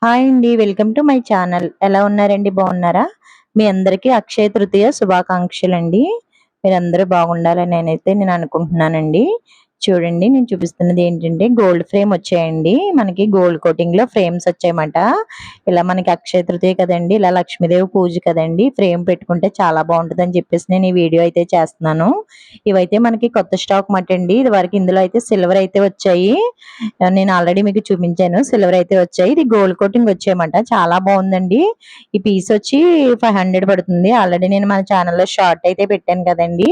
Hi అండి. Welcome to my channel. ఎలా ఉన్నారండి? బాగున్నారా? మీ అందరికీ అక్షయ తృతీయ శుభాకాంక్షలండి. మీరందరూ బాగుండాలని నేను అనుకుంటున్నానండి. చూడండి, నేను చూపిస్తున్నది ఏంటంటే గోల్డ్ ఫ్రేమ్ వచ్చాయండి. మనకి గోల్డ్ కోటింగ్ లో ఫ్రేమ్స్ వచ్చాయన్నమాట. ఇలా మనకి అక్షయ తృతీయ కదండి, ఇలా లక్ష్మీదేవి పూజ కదండి, ఫ్రేమ్ పెట్టుకుంటే చాలా బాగుంటుందని చెప్పేసి నేను ఈ వీడియో అయితే చేస్తున్నాను. ఇవైతే మనకి కొత్త స్టాక్ మాట అండి. ఇది వరకు ఇందులో అయితే సిల్వర్ అయితే వచ్చాయి. నేను ఆల్రెడీ మీకు చూపించాను. సిల్వర్ అయితే వచ్చాయి. ఇది గోల్డ్ కోటింగ్ వచ్చాయన్నమాట. చాలా బాగుందండి. ఈ పీస్ వచ్చి 500 పడుతుంది. ఆల్రెడీ నేను మన ఛానల్లో షార్ట్ అయితే పెట్టాను కదండి,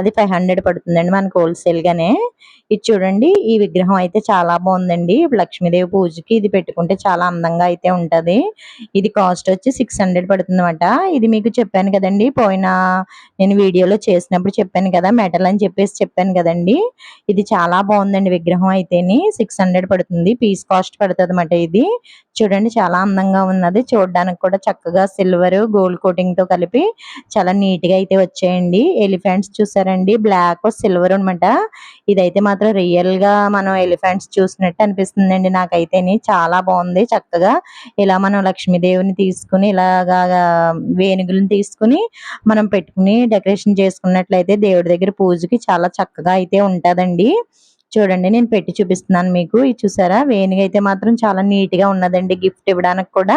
అది 500 పడుతుందండి మనకు హోల్సేల్ గానే. ఇది చూడండి, ఈ విగ్రహం అయితే చాలా బాగుందండి. లక్ష్మీదేవి పూజకి ఇది పెట్టుకుంటే చాలా అందంగా అయితే ఉంటది. ఇది కాస్ట్ వచ్చి 600 పడుతుంది అనమాట. ఇది మీకు చెప్పాను కదండి, నేను వీడియోలో చేసినప్పుడు చెప్పాను కదా, మెటల్ అని చెప్పేసి చెప్పాను కదండి. ఇది చాలా బాగుందండి విగ్రహం అయితేని. 600 పడుతుంది. పీస్ కాస్ట్ పడుతుంది అన్నమాట. ఇది చూడండి, చాలా అందంగా ఉన్నది. చూడడానికి కూడా చక్కగా సిల్వర్ గోల్డ్ కోటింగ్ తో కలిపి చాలా నీట్ గా అయితే వచ్చాయండి. ఎలిఫెంట్స్ చూసారండి, బ్లాక్ సిల్వర్ అనమాట. ఇదైతే మాత్రం రియల్ గా మనం ఎలిఫెంట్స్ చూసినట్టు అనిపిస్తుందండి నాకైతేని. చాలా బాగుంది. చక్కగా ఇలా మనం లక్ష్మీదేవిని తీసుకుని ఇలాగా వేణుగులను తీసుకుని మనం పెట్టుకుని డెకరేషన్ చేసుకున్నట్లయితే దేవుడి దగ్గర పూజకి చాలా చక్కగా అయితే ఉంటదండి. చూడండి, నేను పెట్టి చూపిస్తున్నాను మీకు. ఇది చూసారా, వేణుగ అయితే మాత్రం చాలా నీట్ గా ఉన్నదండి. గిఫ్ట్ ఇవ్వడానికి కూడా,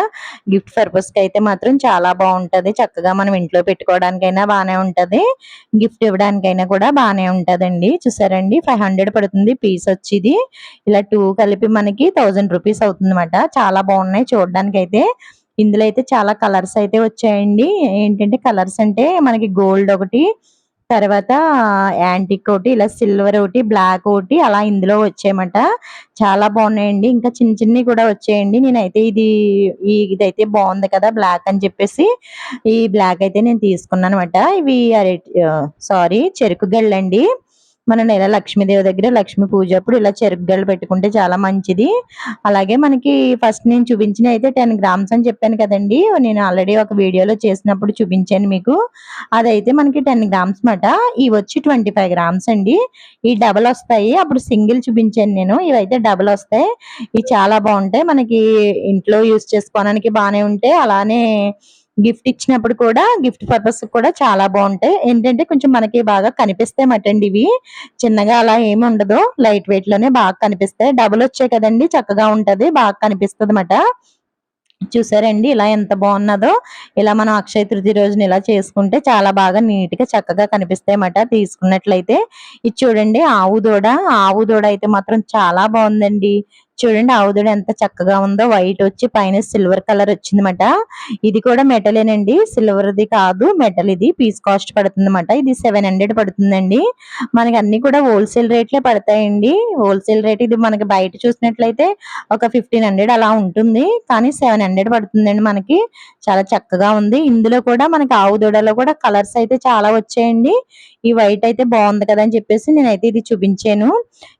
గిఫ్ట్ పర్పస్ కి అయితే మాత్రం చాలా బాగుంటది. చక్కగా మనం ఇంట్లో పెట్టుకోవడానికైనా బాగానే ఉంటది, గిఫ్ట్ ఇవ్వడానికైనా కూడా బాగానే ఉంటదండి. చూసారండి, 500 పడుతుంది పీస్ వచ్చి. ఇది ఇలా 2 కలిపి మనకి 1000 రూపీస్ అవుతుంది అనమాట. చాలా బాగున్నాయి చూడడానికి అయితే. ఇందులో అయితే చాలా కలర్స్ అయితే వచ్చాయండి. ఏంటంటే కలర్స్ అంటే మనకి గోల్డ్ ఒకటి, తర్వాత యాంటిక్ ఒకటి, ఇలా సిల్వర్ ఒకటి, బ్లాక్ ఒకటి, అలా ఇందులో వచ్చాయన్నమాట. చాలా బాగున్నాయండి. ఇంకా చిన్న చిన్నవి కూడా వచ్చాయండి. నేనైతే ఇదైతే బాగుంది కదా బ్లాక్ అని చెప్పేసి ఈ బ్లాక్ అయితే నేను తీసుకున్నాను అనమాట. ఇవి సారీ, చెరుకు గళ్ళండి. మనం ఇలా లక్ష్మీదేవి దగ్గర లక్ష్మీ పూజ అప్పుడు ఇలా చెరుకు గళ్ళు పెట్టుకుంటే చాలా మంచిది. అలాగే మనకి ఫస్ట్ నేను చూపించిన అయితే 10 గ్రామ్స్ అని చెప్పాను కదండి. నేను ఆల్రెడీ ఒక వీడియోలో చేసినప్పుడు చూపించాను మీకు. అదైతే మనకి 10 గ్రామ్స్ మాట. ఇవి వచ్చి 25 గ్రామ్స్ అండి. ఈ డబల్ వస్తాయి. అప్పుడు సింగిల్ చూపించాను నేను, ఇవైతే డబల్ వస్తాయి. ఇవి చాలా బాగుంటాయి. మనకి ఇంట్లో యూస్ చేసుకోవడానికి బాగానే ఉంటాయి. అలానే గిఫ్ట్ ఇచ్చినప్పుడు కూడా, గిఫ్ట్ పర్పస్ కూడా చాలా బాగుంటాయి. ఏంటంటే కొంచెం మనకి బాగా కనిపిస్తాయి మటండి ఇవి. చిన్నగా అలా ఏమి ఉండదు, లైట్ వెయిట్ లోనే బాగా కనిపిస్తాయి. డబుల్ వచ్చాయి కదండి, చక్కగా ఉంటది, బాగా కనిపిస్తుంది అన్నమాట. చూసారండి ఇలా ఎంత బాగున్నదో. ఇలా మనం అక్షయ తృతీయ రోజున ఇలా చేసుకుంటే చాలా బాగా నీట్ గా చక్కగా కనిపిస్తాయి అన్నమాట తీసుకున్నట్లయితే. ఇది చూడండి, ఆవు దూడ అయితే మాత్రం చాలా బాగుందండి. చూడండి, ఆవు దూడ ఎంత చక్కగా ఉందో. వైట్ వచ్చి పైన సిల్వర్ కలర్ వచ్చిందన్నమాట. ఇది కూడా మెటలేనండి, సిల్వర్ది కాదు, మెటల్. ఇది పీస్ కాస్ట్ పడుతుంది అన్నమాట. ఇది 700 పడుతుందండి. మనకి అన్ని కూడా హోల్సేల్ రేట్లే పడతాయండి. హోల్సేల్ రేట్ ఇది మనకి బయట చూసినట్లయితే ఒక 1500 అలా ఉంటుంది, కానీ 700 పడుతుందండి మనకి. చాలా చక్కగా ఉంది. ఇందులో కూడా మనకి ఆవు దూడలో కూడా కలర్స్ అయితే చాలా వచ్చాయండి. ఈ వైట్ అయితే బాగుంది కదా అని చెప్పేసి నేనైతే ఇది చూపించాను.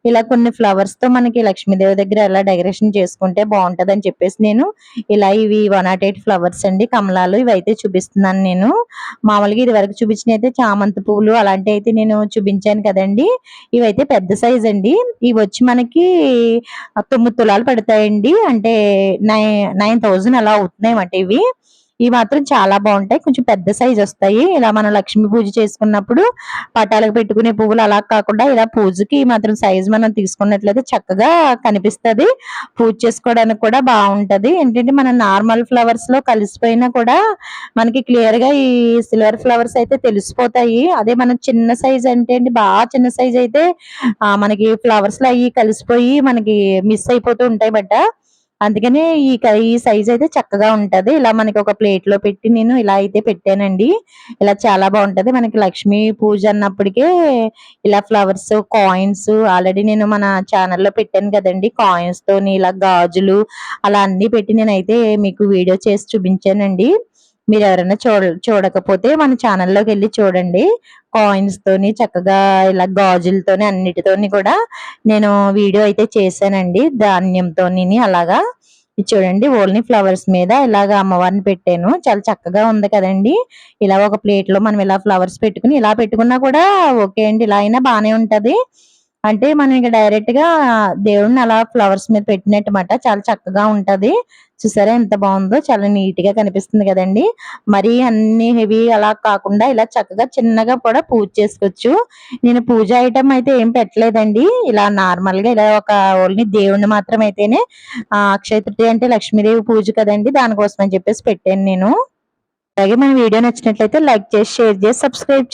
ఇలా కొన్ని ఫ్లవర్స్ తో మనకి లక్ష్మీదేవి దగ్గర ఎలా డెకరేషన్ చేసుకుంటే బాగుంటది అని చెప్పేసి నేను ఇలా ఇవి 108 ఫ్లవర్స్ అండి, కమలాలు, ఇవైతే చూపిస్తున్నాను నేను. మామూలుగా ఇది వరకు చూపించిన అయితే చామంతి పువ్వులు అలాంటి అయితే నేను చూపించాను కదండి. ఇవైతే పెద్ద సైజ్ అండి. ఇవి వచ్చి మనకి 9 తులాలు పడతాయండి. అంటే 9000 అలా అవుతున్నాయి అన్నమాట ఇవి. ఇవి మాత్రం చాలా బాగుంటాయి. కొంచెం పెద్ద సైజ్ వస్తాయి. ఇలా మనం లక్ష్మీ పూజ చేసుకున్నప్పుడు పటాలకు పెట్టుకునే పువ్వులు అలా కాకుండా ఇలా పూజకి మాత్రం సైజ్ మనం తీసుకున్నట్లయితే చక్కగా కనిపిస్తది. పూజ చేసుకోవడానికి కూడా బాగుంటది. ఏంటంటే మన నార్మల్ ఫ్లవర్స్ లో కలిసిపోయినా కూడా మనకి క్లియర్ గా ఈ సిల్వర్ ఫ్లవర్స్ అయితే తెలిసిపోతాయి. అదే మనం చిన్న సైజ్ అంటే అండి, బాగా చిన్న సైజ్ అయితే మనకి ఫ్లవర్స్ లో అవి కలిసిపోయి మనకి మిస్ అయిపోతూ ఉంటాయి బట్ట. అందుకనే ఈ సైజ్ అయితే చక్కగా ఉంటది. ఇలా మనకి ఒక ప్లేట్ లో పెట్టి నేను ఇలా అయితే పెట్టానండి. ఇలా చాలా బాగుంటది. మనకి లక్ష్మీ పూజ అన్నప్పటికే ఇలా ఫ్లవర్స్, కాయిన్స్ ఆల్రెడీ నేను మన ఛానల్లో పెట్టాను కదండి. కాయిన్స్ తోని ఇలా గాజులు అలా అన్ని పెట్టి నేనైతే మీకు వీడియో చేసి చూపించానండి. మీరు ఎవరైనా చూడకపోతే మన ఛానల్లోకి వెళ్ళి చూడండి. కాయిన్స్ తోని చక్కగా ఇలా గాజులతోని అన్నిటితోని కూడా నేను వీడియో అయితే చేశానండి, ధాన్యంతోని అలాగా. ఇది చూడండి, ఓన్లీ ఫ్లవర్స్ మీద ఇలాగ అమ్మవారిని పెట్టాను. చాలా చక్కగా ఉంది కదండి. ఇలా ఒక ప్లేట్ లో మనం ఇలా ఫ్లవర్స్ పెట్టుకుని ఇలా పెట్టుకున్నా కూడా ఓకే అండి, ఇలా అయినా బాగానే ఉంటది. అంటే మనం ఇక డైరెక్ట్ గా దేవుడిని అలా ఫ్లవర్స్ మీద పెట్టినట్టమాట. చాలా చక్కగా ఉంటది. చూసారా ఎంత బాగుందో, చాలా నీట్ గా కనిపిస్తుంది కదండి. మరి అన్ని హెవీ అలా కాకుండా ఇలా చక్కగా చిన్నగా కూడా పూజ చేసుకోవచ్చు. నేను పూజ ఐటమ్ అయితే ఏం పెట్టలేదండి. ఇలా నార్మల్ గా ఇలా ఒక ఓన్లీ దేవుణ్ణి మాత్రం అయితేనే అక్షయ తృతీయ అంటే లక్ష్మీదేవి పూజ కదండి, దానికోసం అని చెప్పేసి పెట్టాను నేను. అలాగే మన వీడియో నచ్చినట్లయితే లైక్ చేసి, షేర్ చేసి, సబ్స్క్రైబ్ చేయండి.